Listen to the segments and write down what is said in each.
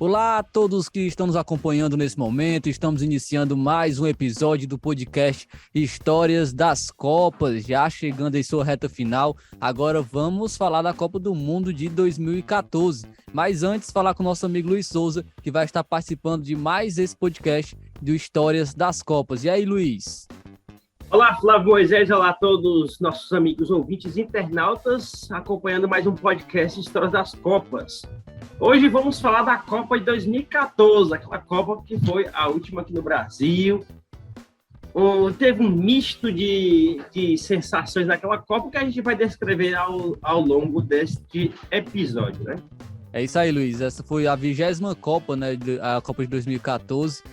Olá a todos que estão nos acompanhando nesse momento. Estamos iniciando mais um episódio do podcast Histórias das Copas, já chegando em sua reta final. Agora vamos falar da Copa do Mundo de 2014. Mas antes, falar com o nosso amigo Luiz Souza, que vai estar participando de mais esse podcast do Histórias das Copas. E aí, Luiz? Olá, Flávio Moisés, olá a todos nossos amigos ouvintes internautas, acompanhando mais um podcast Histórias das Copas. Hoje vamos falar da Copa de 2014, aquela Copa que foi a última aqui no Brasil. Teve um misto de sensações naquela Copa que a gente vai descrever ao longo deste episódio, né? É isso aí, Luiz. Essa foi a 20ª Copa, né? A Copa de 2014.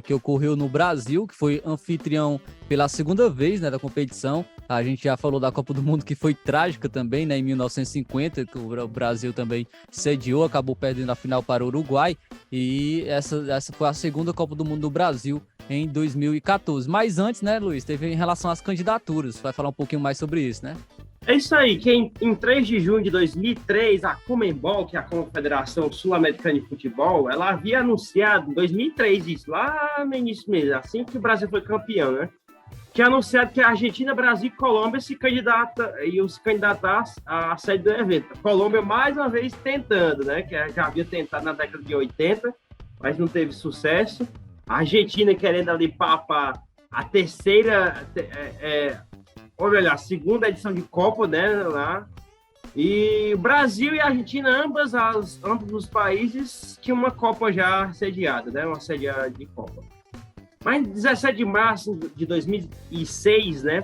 Que ocorreu no Brasil, que foi anfitrião pela segunda vez, né, da competição. A gente já falou da Copa do Mundo, que foi trágica também, né, em 1950, que o Brasil também sediou, acabou perdendo a final para o Uruguai, e essa foi a segunda Copa do Mundo do Brasil em 2014. Mas antes, né, Luiz, teve em relação às candidaturas, vai falar um pouquinho mais sobre isso, né? É isso aí, que em 3 de junho de 2003, a Conmebol, que é a Confederação Sul-Americana de Futebol, ela havia anunciado, em 2003, isso, lá no início mesmo, assim que o Brasil foi campeão, né? Tinha anunciado que a Argentina, Brasil e Colômbia iam se candidatar à sede do evento. A Colômbia, mais uma vez, tentando, né? Que já havia tentado na década de 80, mas não teve sucesso. A Argentina querendo ali papar a terceira... Olha, a segunda edição de Copa, né, lá. E o Brasil e a Argentina, ambos os países, tinham uma Copa já sediada, né, uma sede de Copa. Mas em 17 de março de 2006, né,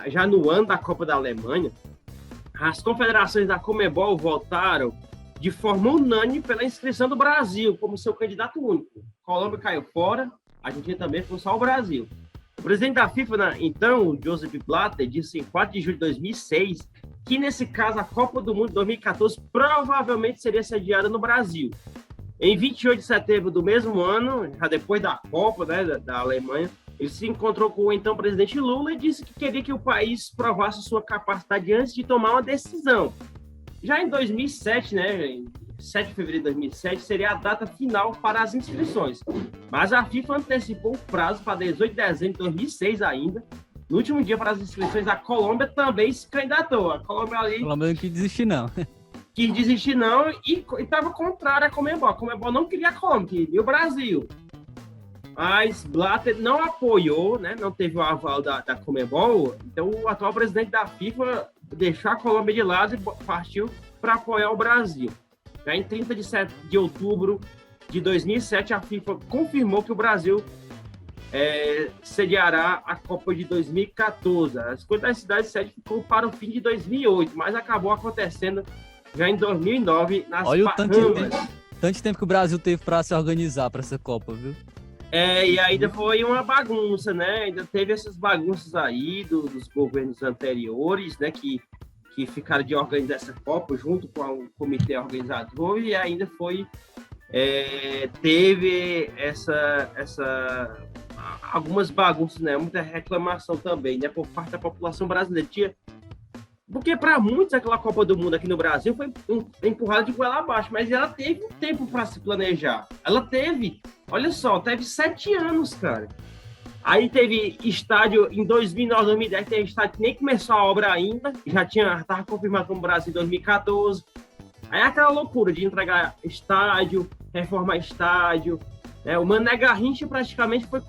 já no ano da Copa da Alemanha, as confederações da Conmebol votaram de forma unânime pela inscrição do Brasil como seu candidato único. A Colômbia caiu fora, a Argentina também, foi só o Brasil. O presidente da FIFA, então, Joseph Blatter, disse em 4 de julho de 2006 que, nesse caso, a Copa do Mundo de 2014 provavelmente seria sediada no Brasil. Em 28 de setembro do mesmo ano, já depois da Copa, né, da Alemanha, ele se encontrou com o então presidente Lula e disse que queria que o país provasse sua capacidade antes de tomar uma decisão. Já em 2007, né, em 7 de fevereiro de 2007, seria a data final para as inscrições. Mas a FIFA antecipou o prazo para 18 de dezembro de 2006 ainda. No último dia para as inscrições, a Colômbia também se candidatou. A Colômbia não quis desistir, não. Quis desistir, não, e estava contrária à Conmebol. A Conmebol não queria a Colômbia, queria o Brasil. Mas Blatter não apoiou, né, não teve o aval da Conmebol. Então, o atual presidente da FIFA deixou a Colômbia de lado e partiu para apoiar o Brasil. Já em 30 de outubro de 2007, a FIFA confirmou que o Brasil sediará a Copa de 2014. A escolha da cidade sede ficou para o fim de 2008, mas acabou acontecendo já em 2009 nas Olha Bahamas. Olha o tanto tempo que o Brasil teve para se organizar para essa Copa, viu? E ainda foi uma bagunça, né? Ainda teve essas bagunças aí dos governos anteriores, né? Que ficaram de organizar essa Copa junto com o comitê organizador, e ainda teve algumas bagunças, né? Muita reclamação também, né? Por parte da população brasileira. Porque para muitos aquela Copa do Mundo aqui no Brasil foi empurrada de goela abaixo, mas ela teve um tempo para se planejar. Ela teve 7 anos, cara. Aí teve estádio em 2009, 2010, teve estádio que nem começou a obra ainda, já estava confirmado como Brasil em 2014. Aí aquela loucura de entregar estádio, reformar estádio, né? O Mané Garrincha praticamente foi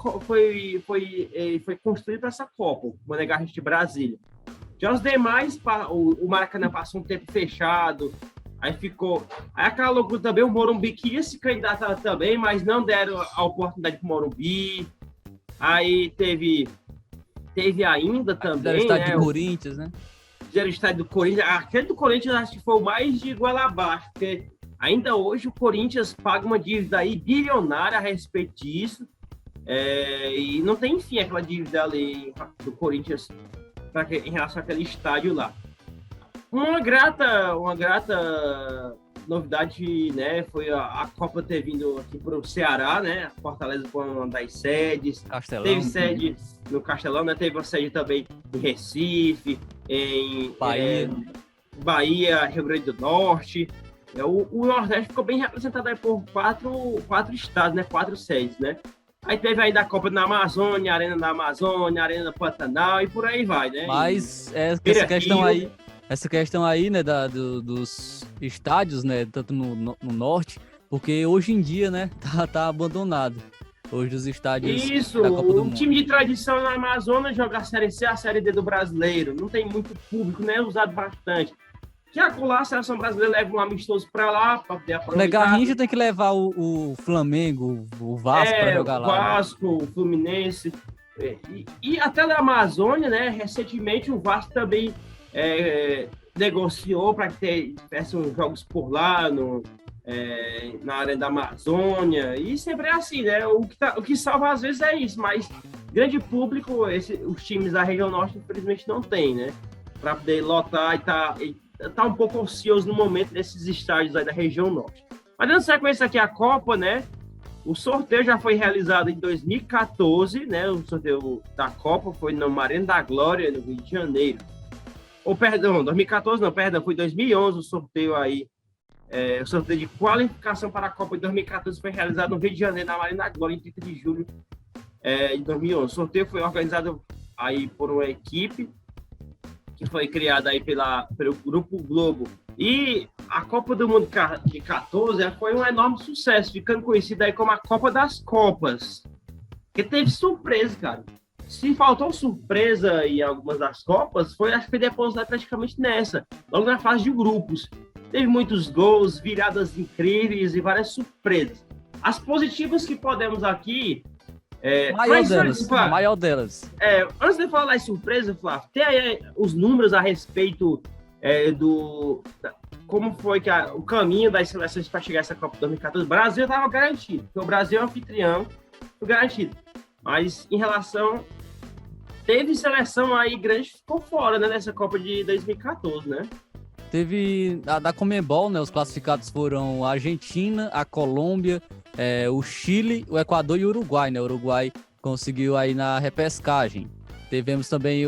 construído para essa Copa, o Mané Garrincha de Brasília. Já os demais, o Maracanã passou um tempo fechado, aí aquela loucura também, o Morumbi queria se candidatar também, mas não deram a oportunidade para o Morumbi. Aí teve ainda também, o estádio do Corinthians, né? Fizeram o estádio do Corinthians. Aquele do Corinthians acho que foi o mais de goela abaixo, porque ainda hoje o Corinthians paga uma dívida aí bilionária a respeito disso. E não tem fim aquela dívida ali do Corinthians em relação àquele estádio lá. Uma grata novidade, né, foi a Copa ter vindo aqui para o Ceará, né? Fortaleza foi uma das sedes. Castelão. Teve sede no Castelão, né? Teve uma sede também em Recife, em Bahia, Bahia, Rio Grande do Norte. O Nordeste ficou bem representado aí por quatro estados, né? 4 sedes, né? Aí teve ainda a Copa da Amazônia, Arena da Amazônia, Arena do Pantanal e por aí vai, né? Mas Rio. essa questão aí, né, dos estádios, né, tanto no norte, porque hoje em dia, né, tá abandonado. Hoje os estádios Isso, da Copa do o Mundo. time de tradição na Amazônia joga a Série C, a Série D do brasileiro. Não tem muito público, né? É usado bastante. Que acolá a seleção brasileira leva um amistoso para lá, para poder O aproveitar. Garrincha tem que levar o Flamengo, o Vasco para jogar lá. O Vasco, o Fluminense. E até na Amazônia, né? Recentemente o Vasco também negociou para que tivesse uns jogos por lá, na área da Amazônia, e sempre é assim, né? O que salva às vezes é isso, mas grande público, os times da região norte, infelizmente, não tem, né? Para poder lotar e tá um pouco ocioso no momento desses estádios aí da região norte. Mas dando sequência aqui à Copa, né? O sorteio já foi realizado em 2014, né? O sorteio da Copa foi no Arena da Glória, no Rio de Janeiro. Ou, perdão, 2014 não, perdão, foi 2011 o sorteio aí. O sorteio de qualificação para a Copa de 2014 foi realizado no Rio de Janeiro, na Arena da Glória, em 30 de julho de 2011. O sorteio foi organizado aí por uma equipe que foi criada aí pelo Grupo Globo. E a Copa do Mundo de 14 foi um enorme sucesso, ficando conhecida aí como a Copa das Copas. Porque teve surpresa, cara. Se faltou surpresa em algumas das Copas, acho que foi depositado praticamente nessa, logo na fase de grupos. Teve muitos gols, viradas incríveis e várias surpresas. As positivas que podemos aqui... A maior delas. Antes de falar das surpresas, Flávio, tem aí os números a respeito como foi o caminho das seleções para chegar a essa Copa 2014. O Brasil estava garantido, porque o Brasil é anfitrião, foi garantido. Mas em relação... Teve seleção aí grande que ficou fora, né, nessa Copa de 2014, né? Teve a da Conmebol, né? Os classificados foram a Argentina, a Colômbia, o Chile, o Equador e o Uruguai, né? O Uruguai conseguiu aí na repescagem. Tivemos também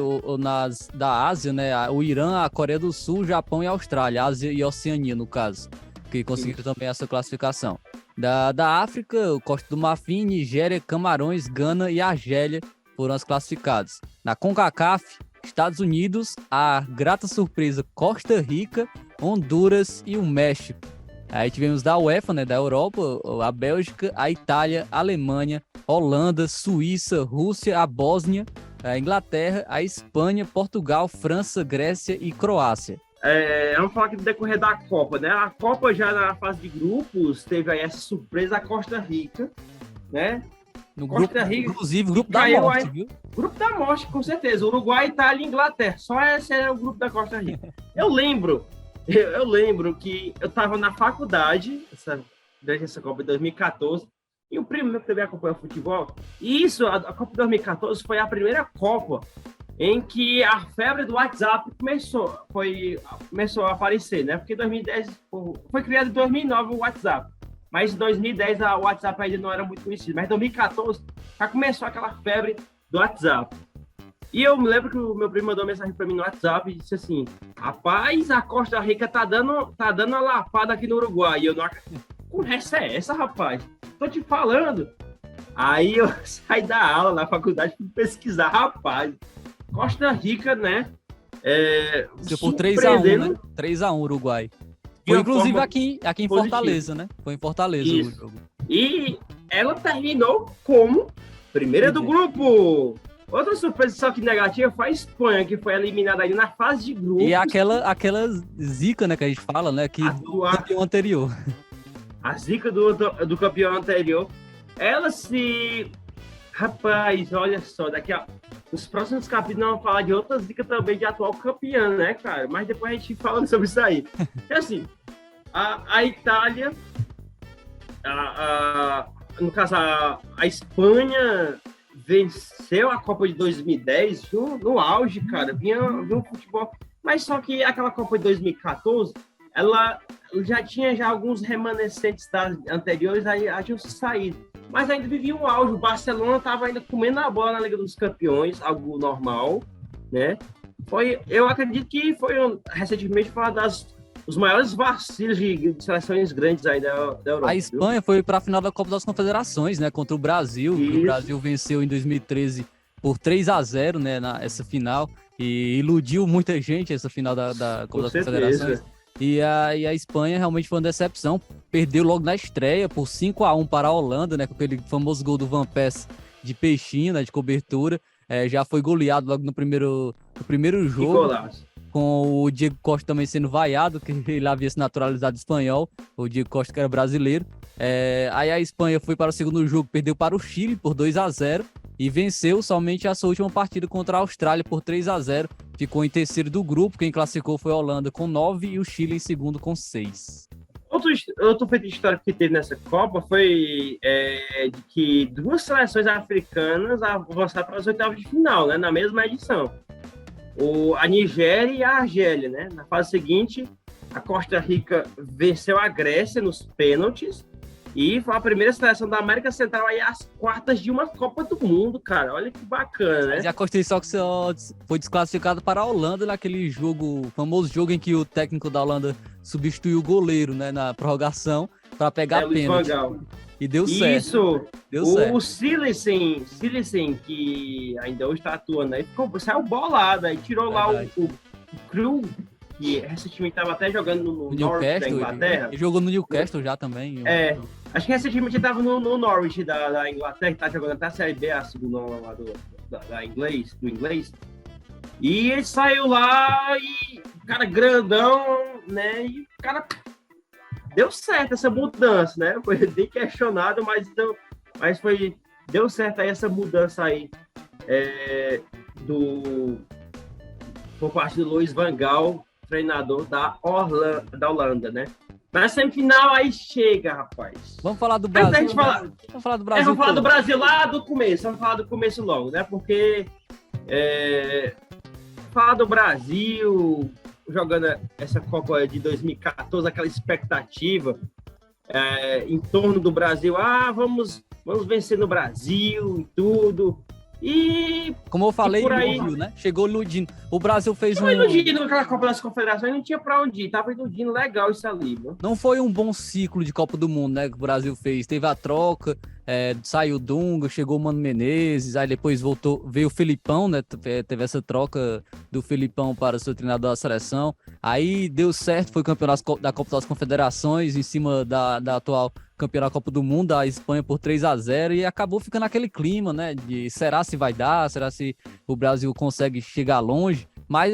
da Ásia, né? O Irã, a Coreia do Sul, o Japão e a Austrália, Ásia e Oceania, no caso, que conseguiram também essa classificação. Da África, o Costa do Marfim, Nigéria, Camarões, Gana e Argélia foram as classificadas. Na CONCACAF, Estados Unidos, a grata surpresa Costa Rica, Honduras e o México. Aí tivemos da UEFA, né, da Europa, a Bélgica, a Itália, a Alemanha, Holanda, Suíça, Rússia, a Bósnia, a Inglaterra, a Espanha, Portugal, França, Grécia e Croácia. Vamos falar aqui do decorrer da Copa, né? A Copa já na fase de grupos teve aí essa surpresa, a Costa Rica, né? No grupo, inclusive, grupo da morte, viu? Grupo da morte, com certeza. Uruguai, Itália e Inglaterra. Só esse é o grupo da Costa Rica. Eu lembro que eu estava na faculdade, durante essa Copa de 2014, e o primo meu que também acompanha o futebol. E a Copa de 2014 foi a primeira Copa em que a febre do WhatsApp começou a aparecer, né? Porque 2010 foi criado em 2009 o WhatsApp. Mas em 2010 o WhatsApp ainda não era muito conhecido. Mas em 2014 já começou aquela febre do WhatsApp. E eu me lembro que o meu primo mandou uma mensagem para mim no WhatsApp e disse assim: rapaz, a Costa Rica tá dando uma lapada aqui no Uruguai. E eu não acredito. Que conversa é essa, rapaz? Tô te falando. Aí eu saí da aula na faculdade para pesquisar. Rapaz, Costa Rica, né? Por 3-1, né? 3-1 Uruguai. Foi inclusive aqui em Fortaleza, né? Foi em Fortaleza o jogo. E ela terminou como primeira do grupo. Outra surpresa, só que negativa, foi a Espanha, que foi eliminada aí na fase de grupos. E aquela zica, né, que a gente fala, né? Do campeão anterior. A zica do campeão anterior. Ela se... Rapaz, olha só, nos próximos capítulos vamos falar de outra zica também de atual campeã, né, cara? Mas depois a gente fala sobre isso aí. É assim, a Itália, no caso, a Espanha venceu a Copa de 2010 no auge, cara. Vinha um futebol... Mas só que aquela Copa de 2014, ela já tinha alguns remanescentes das anteriores, aí tinham saído. Mas ainda vivia um auge. O Barcelona estava ainda comendo a bola na Liga dos Campeões, algo normal, né? Eu acredito que recentemente foi uma das os maiores vacilos de seleções grandes aí da Europa. A Espanha foi para a final da Copa das Confederações, né, contra o Brasil. Isso. O Brasil venceu em 2013 por 3-0, né, essa final, e iludiu muita gente essa final da Copa das Confederações. E a Espanha realmente foi uma decepção. Perdeu logo na estreia por 5-1 para a Holanda, né, com aquele famoso gol do Van Persie de peixinho, né, de cobertura. Já foi goleado logo no primeiro jogo, com o Diego Costa também sendo vaiado, que ele havia se naturalizado espanhol, o Diego Costa que era brasileiro. Aí a Espanha foi para o segundo jogo, perdeu para o Chile por 2-0 e venceu somente a sua última partida contra a Austrália por 3-0. Ficou em terceiro do grupo, quem classificou foi a Holanda com 9 e o Chile em segundo com 6. Outro feito histórico que teve nessa Copa foi de que duas seleções africanas avançaram para as oitavas de final, né, na mesma edição. A Nigéria e a Argélia, né? Na fase seguinte, a Costa Rica venceu a Grécia nos pênaltis e foi a primeira seleção da América Central aí às quartas de uma Copa do Mundo, cara. Olha que bacana, né? E a Costa Rica só foi desclassificada para a Holanda naquele famoso jogo em que o técnico da Holanda substituiu o goleiro, né, na prorrogação para pegar pênalti. E deu certo. Isso. Deu certo. O Silicen, que ainda hoje está atuando aí, saiu bolado, aí tirou lá o Krul, que recentemente estava até jogando no Norwich da Inglaterra. Ele jogou no Newcastle já também. Acho que recentemente ele estava no Norwich da Inglaterra, que está jogando até a Série B, a segunda lá do inglês. E ele saiu lá e o cara grandão, né? E o cara deu certo essa mudança, né? Foi bem questionado, mas deu certo aí essa mudança aí por parte do Louis van Gaal, treinador da Holanda, né? Na semifinal aí chega, rapaz. Vamos falar do Brasil. Vamos falar do Brasil. Vamos falar do Brasil lá do começo. Vamos falar do começo logo, né? Porque falar do Brasil jogando essa Copa de 2014, aquela expectativa em torno do Brasil. Vamos vencer no Brasil e tudo. E como eu falei, iludiu, né? Chegou iludindo. O Brasil fez iludindo naquela Copa das Confederações, não tinha pra onde ir. Tava iludindo legal isso ali, né? Não foi um bom ciclo de Copa do Mundo, né? Que o Brasil fez. Teve a troca, saiu o Dunga, chegou o Mano Menezes, aí depois veio o Felipão, né? Teve essa troca do Felipão para ser treinador da seleção. Aí deu certo, foi o campeonato da Copa das Confederações, em cima da atual campeã da Copa do Mundo, a Espanha por 3-0, e acabou ficando aquele clima, né, de será se vai dar, será se o Brasil consegue chegar longe, mas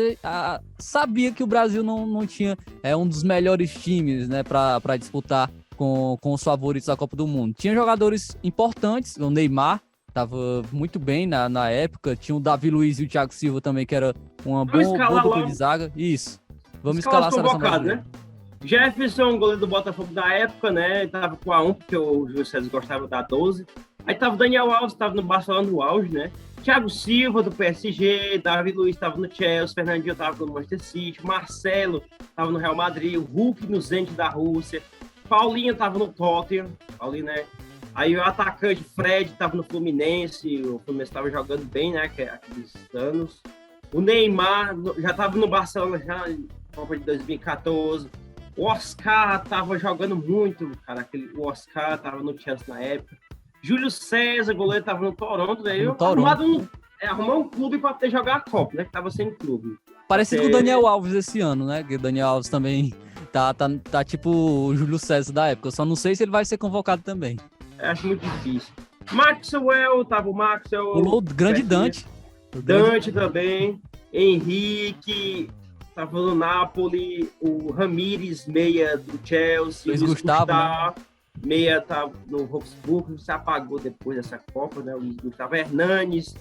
sabia que o Brasil não tinha um dos melhores times, né, para disputar com os favoritos da Copa do Mundo. Tinha jogadores importantes, o Neymar estava muito bem na época, tinha o Davi Luiz e o Thiago Silva também, que era uma boa dupla de zaga. Isso, vamos escalar a seleção brasileira. Né? Jefferson, goleiro do Botafogo da época, né? Tava com a 1, porque o Júlio César gostava da 12. Aí tava o Daniel Alves, tava no Barcelona no auge, né? Thiago Silva, do PSG, Davi Luiz tava no Chelsea, Fernandinho tava no Manchester City, Marcelo tava no Real Madrid, o Hulk no Zenit da Rússia, Paulinho tava no Tottenham, Paulinho, né? Aí o atacante Fred tava no Fluminense, o Fluminense tava jogando bem, né? Aqueles anos. O Neymar já tava no Barcelona, já na Copa de 2014. O Oscar tava jogando muito, cara. O Oscar tava no Chelsea na época. Júlio César, goleiro, tava no Toronto. Daí arrumou um clube para poder jogar a Copa, né? Que tava sem clube. Parecido com o Daniel Alves esse ano, né? Que o Daniel Alves também tá tipo o Júlio César da época. Eu só não sei se ele vai ser convocado também. Acho muito difícil. Maxwell, tava o Maxwell. O grande Dante. Dante também. Henrique. Tava no Napoli, o Ramires, meia do Chelsea, o Gustavo, né? Meia tá no Wolfsburg, se apagou depois dessa Copa, né? O Gustavo Hernanes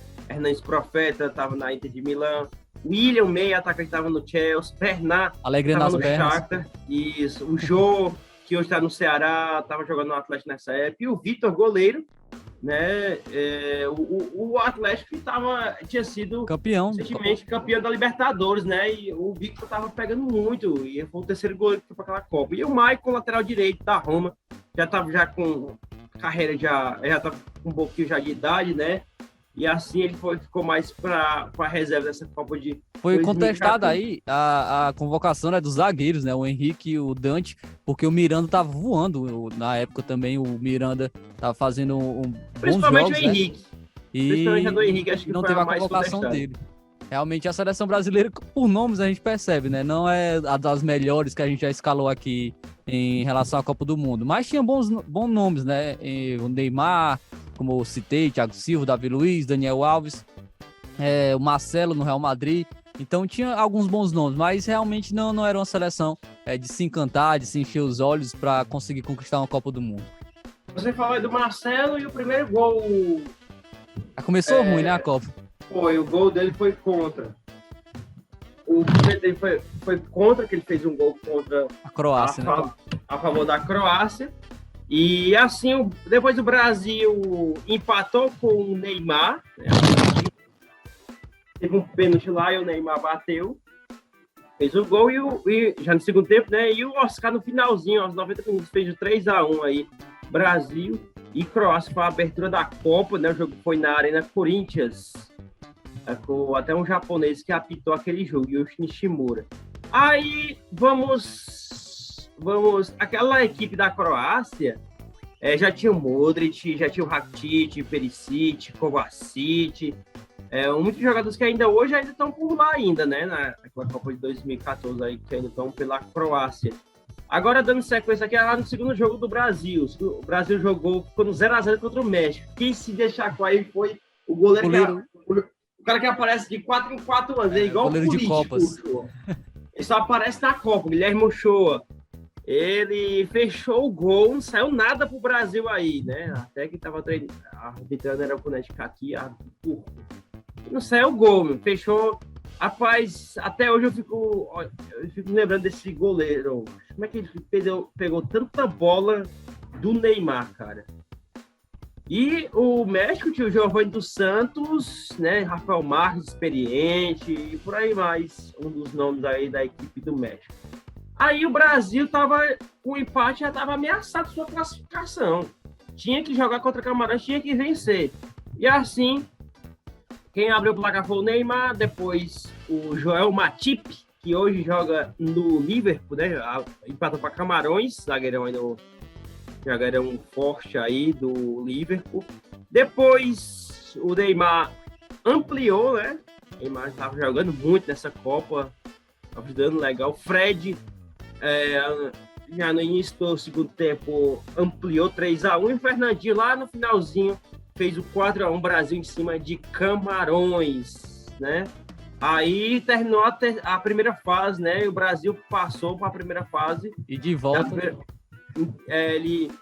Profeta, tava na Inter de Milão, William, meia atacante, tava no Chelsea, Bernat, tava no Shakhtar, isso, o Jô, que hoje tá no Ceará, tava jogando no Atlético nessa época, e o Vitor, goleiro, né? O Atlético tinha sido recentemente campeão da Libertadores, né? E o Victor tava pegando muito, e foi o terceiro goleiro que foi para aquela Copa. E o Maicon, lateral direito da Roma, já tava com carreira, já tava com um pouquinho já de idade, né? e assim ele ficou mais para a reserva dessa Copa de Foi 2014. contestada aí a convocação, né, dos zagueiros, né? O Henrique e o Dante, porque o Miranda tava voando. Na época também o Miranda tava fazendo bons Principalmente jogos, o Henrique. né? Principalmente a do Henrique, acho que não foi teve a a mais convocação contestada. dele. Realmente a seleção brasileira, por nomes, a gente percebe, né? Não é a das melhores que a gente já escalou aqui em relação à Copa do Mundo. Mas tinha bons nomes, né? O Neymar, como eu citei, Thiago Silva, Davi Luiz, Daniel Alves, o Marcelo no Real Madrid. Então tinha alguns bons nomes, mas realmente não era uma seleção de se encantar, de se encher os olhos para conseguir conquistar uma Copa do Mundo. Você falou aí do Marcelo e o primeiro gol... Começou ruim, né, a Copa? O gol dele foi contra. O primeiro dele foi contra, que ele fez um gol contra a Croácia, né? A favor da Croácia. E assim, depois o Brasil empatou com o Neymar. Né? Teve um pênalti lá e o Neymar bateu. Fez o gol e já no segundo tempo, né? E o Oscar no finalzinho, aos 90 minutos, fez o 3-1 aí. Brasil e Croácia foi a abertura da Copa, né? O jogo foi na Arena Corinthians. Com até um japonês que apitou aquele jogo, Yoshi Nishimura. Aí, vamos... Aquela equipe da Croácia já tinha o Modric, já tinha o Rakitic, Perisic, Kovacic, muitos jogadores que ainda estão por lá ainda, né? Naquela Copa de 2014 aí, que ainda estão pela Croácia. Agora, dando sequência aqui, lá no segundo jogo do Brasil. O Brasil ficou no 0-0 contra o México. Quem se destacou aí foi o goleiro. O cara que aparece de 4 em 4 anos, igual o goleiro de Copas. Ele só aparece na Copa, Guilherme Ochoa. Ele fechou o gol, não saiu nada pro Brasil aí, né? Até que tava arbitrando era o Connecticut aqui, não saiu o gol, meu. Fechou. Rapaz, até hoje eu fico lembrando desse goleiro. Como é que ele pegou tanta bola do Neymar, cara? E o México tinha o Giovanni dos Santos, né? Rafael Marques, experiente, e por aí mais, um dos nomes aí da equipe do México. Aí o Brasil com o empate, já estava ameaçado sua classificação. Tinha que jogar contra Camarões, tinha que vencer. E assim, quem abriu o placar foi o Neymar, depois o Joel Matip, que hoje joga no Liverpool, né? Empatou para Camarões, zagueirão forte aí do Liverpool. Depois o Neymar ampliou, né? O Neymar estava jogando muito nessa Copa, estava dando legal. Fred, já no início do segundo tempo, ampliou 3-1 e o Fernandinho lá no finalzinho fez o 4-1 Brasil em cima de Camarões, né? Aí terminou a primeira fase, né? E o Brasil passou para a primeira fase. E de volta... Ele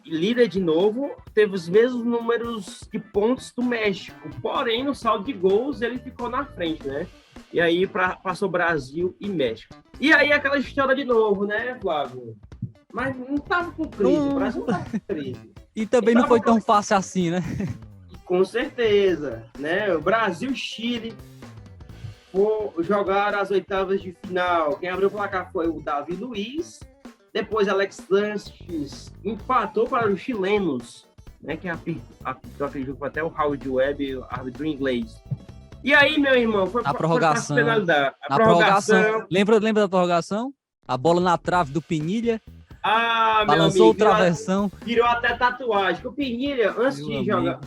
líder de novo, teve os mesmos números de pontos do México, porém no saldo de gols ele ficou na frente, né? E aí passou Brasil e México. E aí aquela história de novo, né, Flávio? Mas não tava com crise, o Brasil não tava com crise. E também não foi tão fácil assim, né? Com certeza, né? O Brasil e Chile jogaram as oitavas de final. Quem abriu o placar foi o Davi Luiz. Depois, Alex Sanches empatou para os chilenos, né? Que apitou aquele jogo até o Howard Webb, árbitro inglês. E aí, meu irmão, foi a prorrogação. A prorrogação. Lembra da prorrogação? A bola na trave do Pinilha. Balançou o travessão. Virou até tatuagem. O Pinilha, antes de jogar,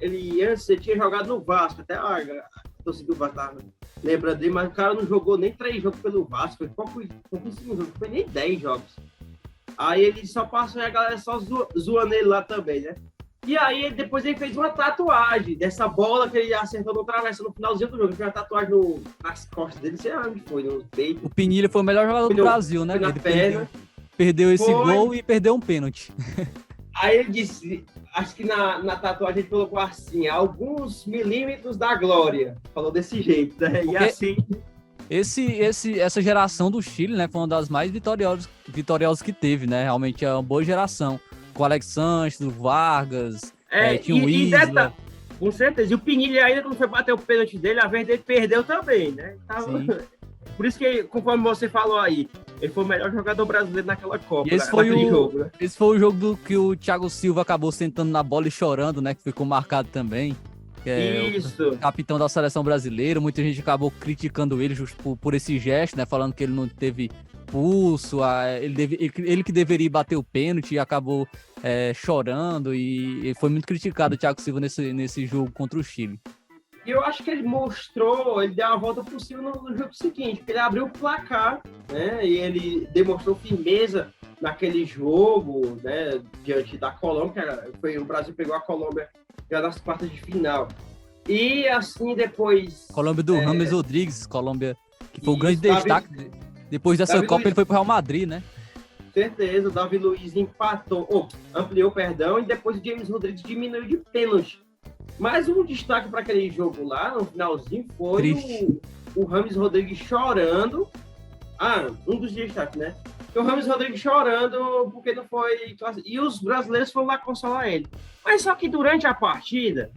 ele tinha jogado no Vasco, até torcida do Vasco, lembra dele, mas o cara não jogou nem 3 jogos pelo Vasco, foi pouquíssimo jogo, foi nem 10 jogos. Aí ele só passou e a galera só zoando ele lá também, né? E aí depois ele fez uma tatuagem dessa bola que ele acertou no travessão no finalzinho do jogo. Ele fez uma tatuagem nas costas dele, sei lá onde foi, no peito. O Pinilha foi o melhor jogador do Brasil, né? Ele perdeu esse gol e perdeu um pênalti. Aí ele disse, acho que na tatuagem ele colocou assim, alguns milímetros da glória. Falou desse jeito, né? E assim... Essa geração do Chile, né, foi uma das mais vitoriosas que teve, né? Realmente é uma boa geração. Com o Alex Sanches, o Vargas, tinha o Isla. Com certeza. E o Pinilha ainda quando foi bater o pênalti dele, a vez dele perdeu também, né? Por isso que, conforme você falou aí, ele foi o melhor jogador brasileiro naquela Copa. Esse foi o jogo que o Thiago Silva acabou sentando na bola e chorando, né? Que ficou marcado também. Isso. Capitão da seleção brasileira. Muita gente acabou criticando ele justo por esse gesto, né? Falando que ele não teve pulso, ele que deveria bater o pênalti e acabou chorando. E foi muito criticado o Thiago Silva nesse jogo contra o Chile. E eu acho que ele deu uma volta por cima no jogo seguinte, porque ele abriu o placar, né? E ele demonstrou firmeza naquele jogo, né? Diante da Colômbia, o Brasil pegou a Colômbia já nas quartas de final. E assim depois... Colômbia do James Rodrigues, Colômbia, que foi o grande destaque. Depois dessa Copa Luiz, ele foi pro Real Madrid, né? Certeza, o Davi Luiz ampliou, e depois o James Rodrigues diminuiu de pênalti. Mas um destaque para aquele jogo lá, no finalzinho, foi o James Rodrigues chorando. Um dos destaques, né? O James Rodrigues chorando porque não foi... E os brasileiros foram lá consolar ele. Mas só que durante a partida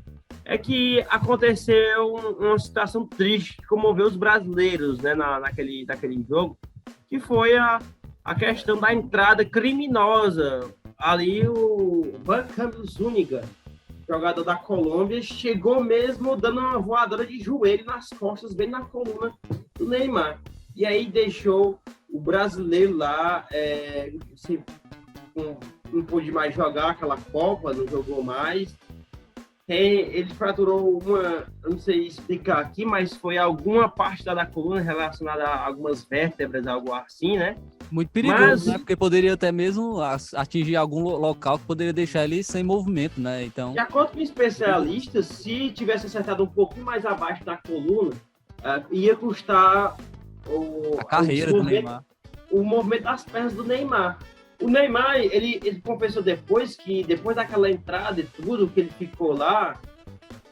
é que aconteceu uma situação triste que comoveu os brasileiros, né, naquele jogo, que foi a questão da entrada criminosa. Ali o Vancamp Zúñiga, jogador da Colômbia, chegou mesmo dando uma voadora de joelho nas costas, bem na coluna do Neymar. E aí deixou o brasileiro lá, não pôde mais jogar aquela Copa, não jogou mais. Ele fraturou eu não sei explicar aqui, mas foi alguma parte da coluna relacionada a algumas vértebras, algo assim, né? Muito perigoso, né? Porque poderia até mesmo atingir algum local que poderia deixar ele sem movimento, né? Então... De acordo com especialistas, se tivesse acertado um pouquinho mais abaixo da coluna, ia custar a carreira do Neymar. O movimento das pernas do Neymar. O Neymar, ele confessou depois que, depois daquela entrada e tudo que ele ficou lá,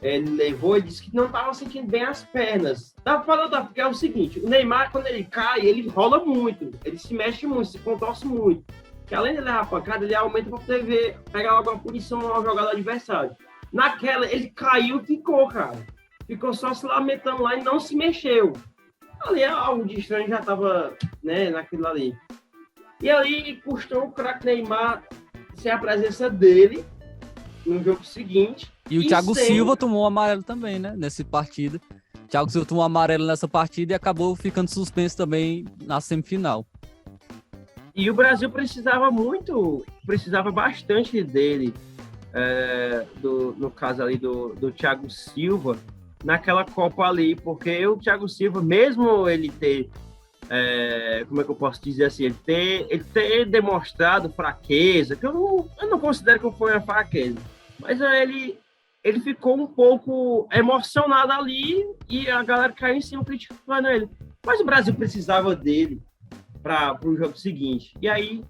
ele disse que não estava sentindo bem as pernas. Dá para notar, porque é o seguinte, o Neymar, quando ele cai, ele rola muito, ele se mexe muito, se contorce muito. Que além de levar a pancada, ele aumenta para poder pegar alguma punição ao jogador adversário. Naquela, ele caiu e ficou, cara. Ficou só se lamentando lá e não se mexeu. Ali, algo de estranho já estava, né, naquilo ali. E ali custou o craque Neymar sem a presença dele no jogo seguinte. E o Thiago Silva tomou um amarelo também, né? Nessa partida. O Thiago Silva tomou um amarelo nessa partida e acabou ficando suspenso também na semifinal. E o Brasil precisava bastante dele, no caso ali do Thiago Silva, naquela Copa ali, porque o Thiago Silva, mesmo ele ter... como é que eu posso dizer assim, ele ter demonstrado fraqueza, que eu não considero que foi uma fraqueza, mas ele ficou um pouco emocionado ali e a galera caiu em cima criticando ele. Mas o Brasil precisava dele para o jogo seguinte. E aí,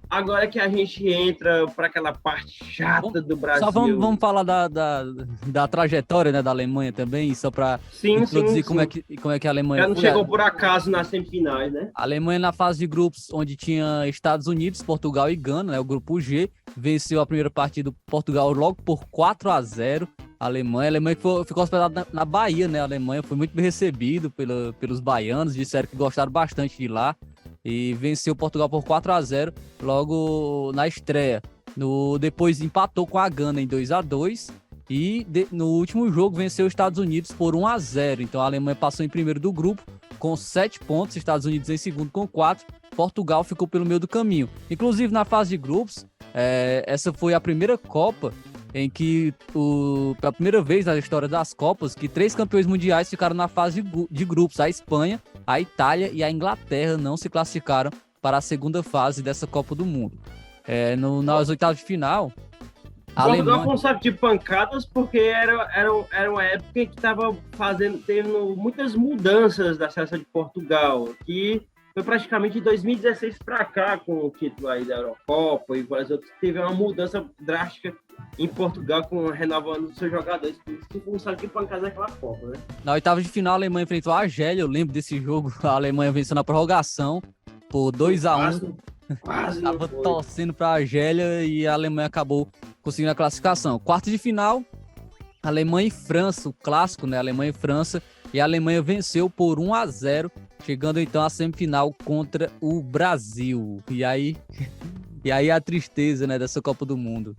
agora que a gente entra para aquela parte chata do Brasil... Só vamos falar da trajetória, né, da Alemanha também, só para introduzir como é que a Alemanha... Já não chegou por acaso nas semifinais, né? A Alemanha na fase de grupos, onde tinha Estados Unidos, Portugal e Gana, né, o grupo G, venceu a primeira partida do Portugal logo por 4-0. A Alemanha ficou hospedada na Bahia, né? A Alemanha foi muito bem recebido pelos baianos, disseram que gostaram bastante de ir lá. E venceu Portugal por 4-0 logo na estreia. Depois empatou com a Gana em 2-2 e no último jogo venceu os Estados Unidos por 1-0. Então a Alemanha passou em primeiro do grupo com 7 pontos, Estados Unidos em segundo com 4. Portugal ficou pelo meio do caminho. Inclusive na fase de grupos, essa foi a primeira Copa em que, pela primeira vez na história das Copas, que 3 campeões mundiais ficaram na fase de grupos. A Espanha, a Itália e a Inglaterra não se classificaram para a segunda fase dessa Copa do Mundo. Nas oitavas de final, a Portugal Alemanha... foi um saco de pancadas porque era uma época que estava tendo muitas mudanças da seleção de Portugal, que foi praticamente de 2016 para cá, com o título aí da Eurocopa e várias outras, teve uma mudança drástica em Portugal, renovando seus jogadores, por isso que foi um saco de pancadas naquela Copa, né? Na oitava de final, a Alemanha enfrentou a Argélia, eu lembro desse jogo, a Alemanha venceu na prorrogação por 2-1. Quase Tava torcendo para a Argélia e a Alemanha acabou conseguindo a classificação. Quarto de final, Alemanha e França, o clássico, né? Alemanha e França, e a Alemanha venceu por 1-0, chegando então à semifinal contra o Brasil. E aí a tristeza, né, dessa Copa do Mundo.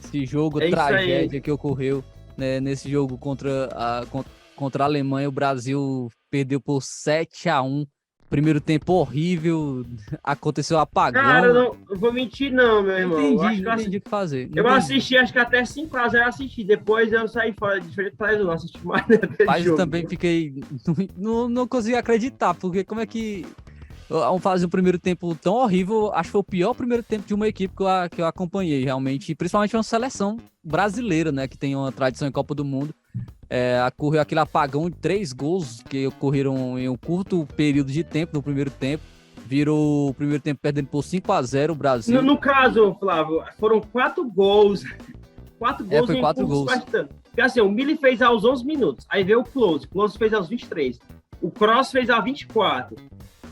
Esse jogo tragédia que ocorreu né, nesse jogo contra a Alemanha. O Brasil perdeu por 7-1. Primeiro tempo horrível, aconteceu apagão. Cara, eu não vou mentir não, meu irmão. Não entendi o que fazer. Eu assisti, acho que até 5x0 eu assisti. Depois eu saí fora, diferente do não assisti mais naquele Mas jogo. eu também fiquei... Não consegui acreditar, porque como é que... Fazer um primeiro tempo tão horrível, acho que foi o pior primeiro tempo de uma equipe que eu acompanhei, realmente. Principalmente uma seleção brasileira, né, que tem uma tradição em Copa do Mundo. Ocorreu aquele apagão de 3 gols que ocorreram em um curto período de tempo, no primeiro tempo. Virou o primeiro tempo perdendo por 5-0 o Brasil. No caso, Flávio, foram 4 gols. 4 gols foi 4 gols. Bastante. Porque assim, o Mili fez aos 11 minutos. Aí veio o Close. O Close fez aos 23. O Cross fez aos 24.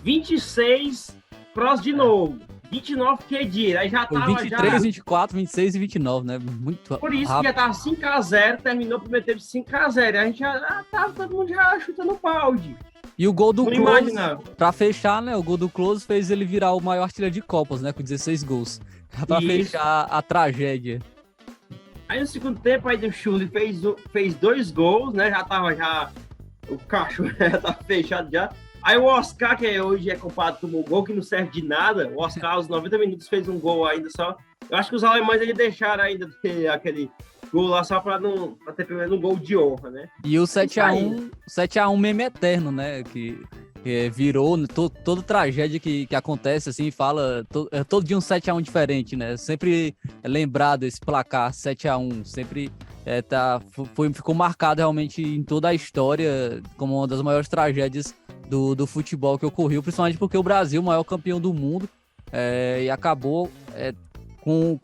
26, Cross de novo. 29, Khedira. Aí já foi tava 23, 24, 26 e 29, né? Muito Por isso rápido. que já tava 5x0, terminou o primeiro tempo de 5x0. A gente já tava todo mundo já chutando balde. E o gol do Não Close, imaginava. pra fechar, né? O gol do Close fez ele virar o maior artilheiro de Copas, né? Com 16 gols. Pra fechar a tragédia. Aí no segundo tempo, aí o Schulli fez 2 gols, né? Já tava o cachorro já tava fechado já. Aí o Oscar, que hoje é culpado como gol, que não serve de nada. O Oscar, aos 90 minutos, fez um gol ainda só. Eu acho que os alemães eles deixaram ainda de ter aquele gol lá só pra ter pelo menos um gol de honra, né? E o 7x1 meme eterno, né? Que virou toda tragédia que acontece, assim, fala. Todo dia um 7x1 diferente, né? Sempre é lembrado esse placar 7x1. Sempre ficou marcado realmente em toda a história como uma das maiores tragédias do futebol que ocorreu, principalmente porque o Brasil, o maior campeão do mundo, e acabou com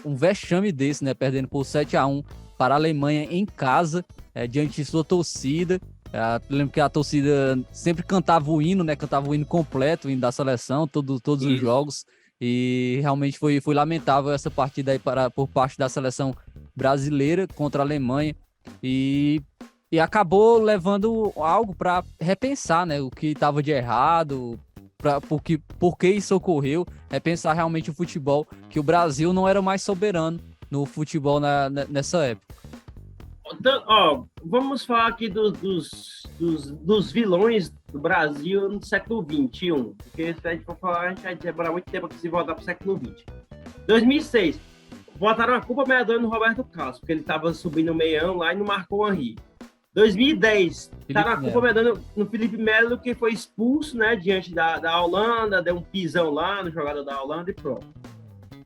um vexame desse, né? Perdendo por 7x1 para a Alemanha em casa, diante de sua torcida. Lembro que a torcida sempre cantava o hino, né? Cantava o hino completo, o hino da seleção, todos os jogos. E realmente foi lamentável essa partida aí por parte da seleção brasileira contra a Alemanha. E acabou levando algo para repensar, né? O que estava de errado, por que isso ocorreu, repensar realmente o futebol, que o Brasil não era mais soberano no futebol nessa época. Então, vamos falar aqui dos vilões do Brasil no século XXI, porque se a gente for falar, a gente vai demorar muito tempo para se voltar para o século XX. 2006, botaram a culpa meia-dona no Roberto Carlos, porque ele estava subindo o meião lá e não marcou o Henry. 2010, botaram a culpa meia-dona no Felipe Melo, que foi expulso, né, diante da Holanda, deu um pisão lá no jogador da Holanda e pronto.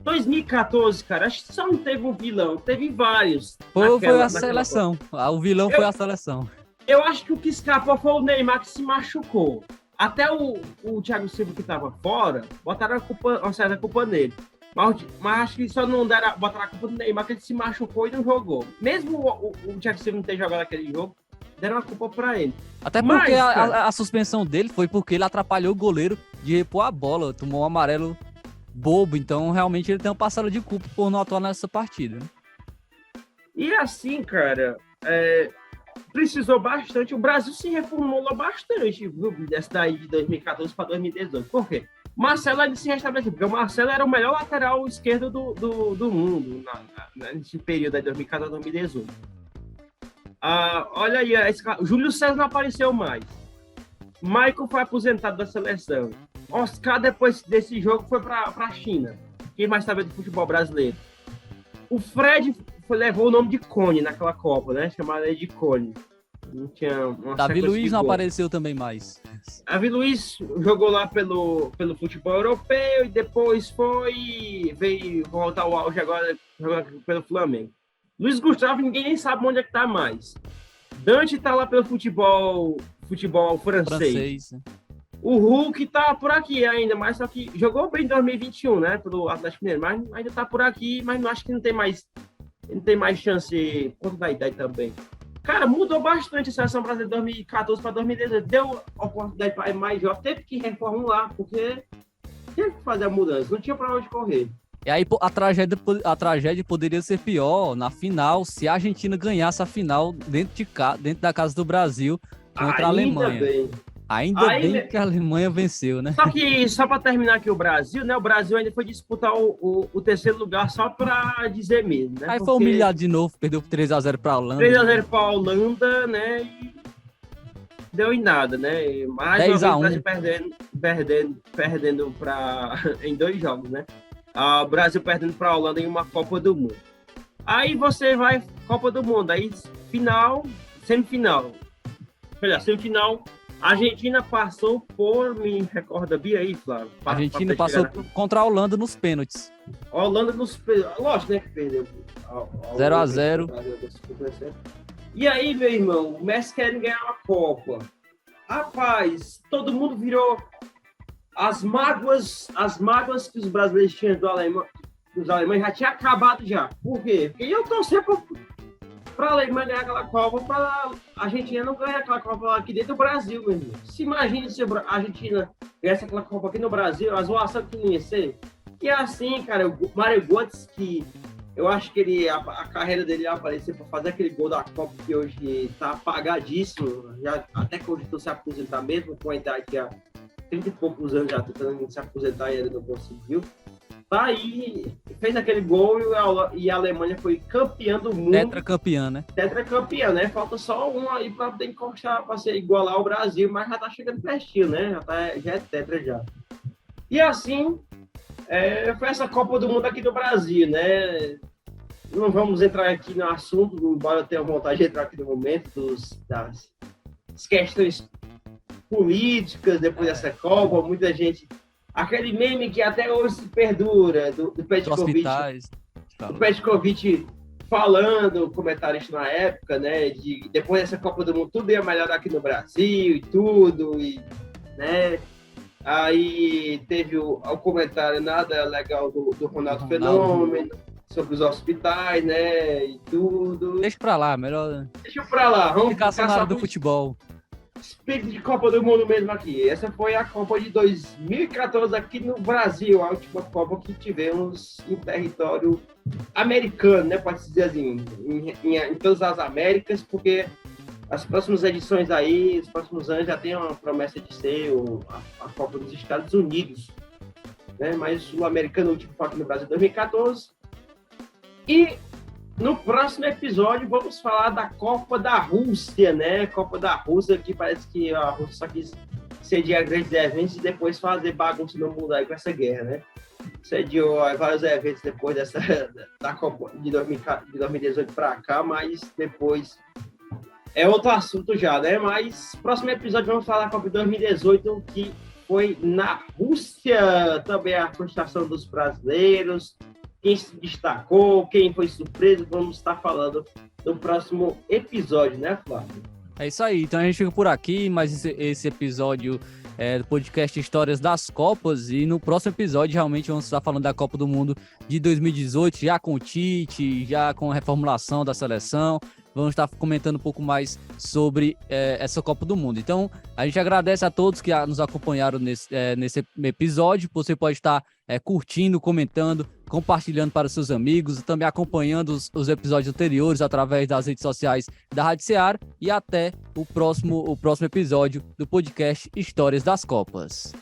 2014, cara, acho que só não teve um vilão, teve vários. Foi a seleção. O vilão foi a seleção. Eu acho que o que escapou foi o Neymar, que se machucou. Até o Thiago Silva, que estava fora, botaram uma certa culpa nele. Mas acho que só não botaram a culpa do Neymar, que ele se machucou e não jogou. Mesmo o Thiago Silva não ter jogado aquele jogo, deram a culpa para ele. Até porque a suspensão dele foi porque ele atrapalhou o goleiro de repor a bola, tomou um amarelo bobo, então realmente ele tem uma parcela de culpa por não atuar nessa partida. E assim, cara, precisou bastante, o Brasil se reformulou bastante, viu, dessa daí de 2014 para 2018. Por quê? Marcelo ele se restabeleceu, porque o Marcelo era o melhor lateral esquerdo do mundo nesse período aí, 2014 a 2018. Olha aí, Júlio César não apareceu mais. Michael foi aposentado da seleção. Oscar, depois desse jogo, foi para a China. Quem mais sabe do futebol brasileiro? O Fred levou o nome de Cone naquela Copa, né? Chamaram ele de Cone. Não tinha uma Davi Luiz não apareceu também mais. Davi Luiz jogou lá pelo futebol europeu e depois veio voltar ao auge agora jogando pelo Flamengo. Luiz Gustavo, ninguém nem sabe onde é que tá mais. Dante tá lá pelo futebol francês. Né? O Hulk tá por aqui ainda, mas só que jogou bem em 2021, né? Pelo Atlético Mineiro, mas ainda tá por aqui, mas não acho que não tem mais chance por conta da idade também. Cara, mudou bastante a seleção brasileira de 2014 para 2018. Deu oportunidade para mais jovens, teve que reformular, porque teve que fazer a mudança, não tinha para onde correr. E aí a tragédia poderia ser pior na final, se a Argentina ganhasse a final dentro da casa do Brasil contra a Alemanha. Ainda Aí, bem que a Alemanha venceu, né? Só que, só para terminar aqui o Brasil, né? O Brasil ainda foi disputar o terceiro lugar só para dizer mesmo, né? Aí foi Porque humilhado de novo, perdeu por 3-0 pra Holanda. 3-0 para a Holanda, né? E deu em nada, né? Mais uma vez o Brasil perdendo em 2 jogos, né? O Brasil perdendo para a Holanda em uma Copa do Mundo. Aí você vai, Copa do Mundo, aí semifinal. Melhor, semifinal, a Argentina passou por, me recorda bem aí, Flávio. A Argentina passou contra a Holanda nos pênaltis. A Holanda nos lógico, né, que perdeu. 0-0. E aí, meu irmão, o Messi querendo ganhar uma Copa. Rapaz, todo mundo virou as mágoas que os brasileiros tinham dos alemães já tinha acabado já. Por quê? Porque eu torcer para a Alemanha ganhar aquela Copa, para a Argentina não ganhar aquela Copa aqui dentro do Brasil, meu irmão. Se imagine se a Argentina ganhasse aquela Copa aqui no Brasil, a zoação que ia ser. E assim, cara, o Mário Götze, que eu acho que a carreira dele ia aparecer para fazer aquele gol da Copa, que hoje tá apagadíssimo, já, até que hoje tu se aposentar mesmo, com a idade que há 30 e poucos anos já tentando se aposentar e ele não conseguiu. Tá aí, fez aquele gol e a Alemanha foi campeã do mundo. Tetracampeã, né? Tetracampeã, né? Falta só um aí para poder encostar, para ser igualar ao Brasil, mas já tá chegando pertinho, né? Já é tetra já. E assim, foi essa Copa do Mundo aqui do Brasil, né? Não vamos entrar aqui no assunto, embora eu tenha vontade de entrar aqui no momento das questões políticas depois dessa Copa, muita gente... Aquele meme que até hoje se perdura, do Petkovic falando, comentarista na época, né, de depois dessa Copa do Mundo tudo ia melhorar aqui no Brasil e tudo, e, né, aí teve o comentário nada legal do Ronaldo Fenômeno, sobre os hospitais, né, e tudo. Deixa pra lá, melhor... Deixa pra lá, vamos ficar só na área do futebol. Espírito de Copa do Mundo mesmo aqui. Essa foi a Copa de 2014 aqui no Brasil, a última Copa que tivemos em território americano, né? Pode-se dizer assim, em todas as Américas, porque as próximas edições aí, os próximos anos já tem uma promessa de ser a Copa dos Estados Unidos, né? Mas o sul-americano, o último foi aqui no Brasil em 2014. E no próximo episódio vamos falar da Copa da Rússia, né? Copa da Rússia, que parece que a Rússia só quis sediar grandes eventos e depois fazer bagunça no mundo aí com essa guerra, né? Sediou vários eventos depois da Copa de 2018 para cá, mas depois é outro assunto já, né? Mas próximo episódio vamos falar da Copa de 2018, que foi na Rússia, também a frustração dos brasileiros, quem se destacou, quem foi surpreso, vamos estar falando no próximo episódio, né, Flávio? É isso aí, então a gente fica por aqui, mais esse episódio do podcast Histórias das Copas, e no próximo episódio realmente vamos estar falando da Copa do Mundo de 2018, já com o Tite, já com a reformulação da seleção. Vamos estar comentando um pouco mais sobre essa Copa do Mundo. Então, a gente agradece a todos que nos acompanharam nesse episódio. Você pode estar curtindo, comentando, compartilhando para seus amigos, também acompanhando os episódios anteriores através das redes sociais da Rádio Ceará. E até o próximo episódio do podcast Histórias das Copas.